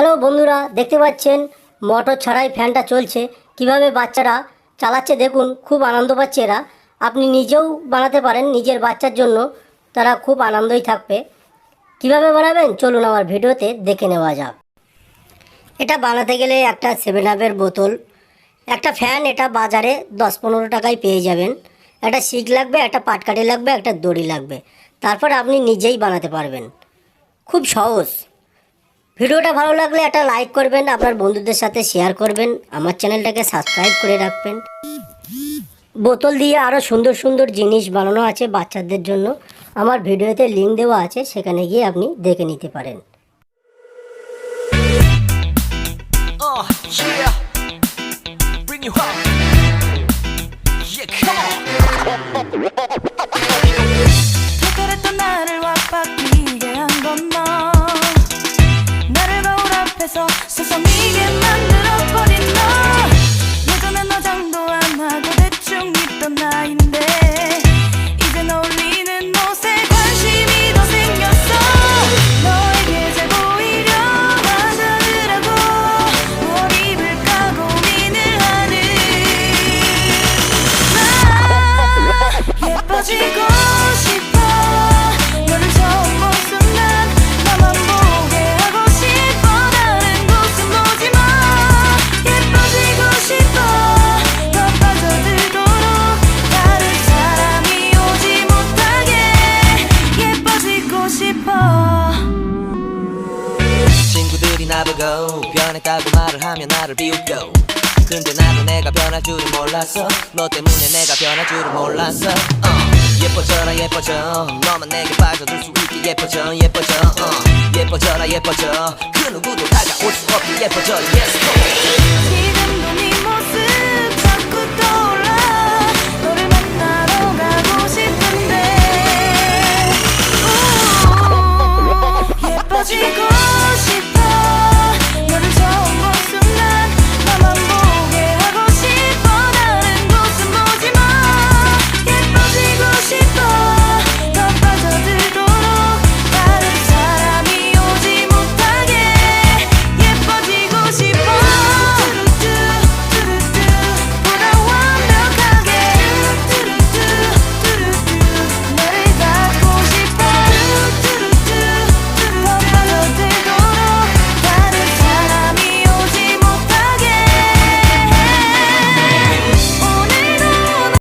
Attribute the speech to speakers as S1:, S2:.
S1: হ্যালো বন্ধুরা, দেখতে পাচ্ছেন মোটর ছাড়াই ফ্যানটা চলছে। কিভাবে বাচ্চারা চালাচ্ছে দেখুন, খুব আনন্দ পাচ্ছে এরা। আপনি নিজেও বানাতে পারেন নিজের বাচ্চার জন্য, তারা খুব আনন্দই থাকবে। কিভাবে বানাবেন চলুন আমার ভিডিওতে দেখে নেওয়া যাক। এটা বানাতে গেলে একটা 7 আপের বোতল, একটা ফ্যান, এটা বাজারে 10-15 টাকায় পেয়ে যাবেন। একটা শিক লাগবে, একটা পাটকাঠি লাগবে, একটা দড়ি লাগবে। তারপর আপনি নিজেই বানাতে পারবেন, খুব সহজ। ভিডিওটা ভালো লাগলে একটা লাইক করবেন, আপনার বন্ধুদের সাথে শেয়ার করবেন, আমার চ্যানেলটাকে সাবস্ক্রাইব করে রাখবেন। বোতল দিয়ে আরও সুন্দর সুন্দর জিনিস বানানো আছে বাচ্চাদের জন্য। আমার ভিডিওতে লিঙ্ক দেওয়া আছে, সেখানে গিয়ে আপনি দেখে নিতে পারেন।
S2: Yeah, bring you home. Yeah, come on.
S3: 그랬던 나를 와바뀌게 한 건 너. 나를 거울 앞에서 서성이게 만들어버린 너. 예전엔 화장도 안 하고 대충 입던 나인데 이젠 어울리는 옷에 관심이 더 생겼어. 너에게 잘 보이려 화장을 하고 뭘 입을까 고민을 하는 나. 예뻐지고 싶어. 너를 처음 본 순간 나만 보게 하고 싶어. 다른 곳은 보지 마. 예뻐지고 싶어. 더 빠져들도록 다른 사람이 오지 못하게 예뻐지고 싶어.
S2: 친구들이 나보고 변했다고 말을 하면 나를 비웃겨. 근데 나도 내가 변할 줄은 몰랐어. 너 때문에 내가 변할 줄은 몰랐어. 예뻐져라 예뻐져. 너만 내게 빠져들 수 있게 예뻐져 예뻐져. 예뻐져라 예뻐져. 그 누구도 다가올 수 없게 예뻐져. Yes, go.
S3: 지금도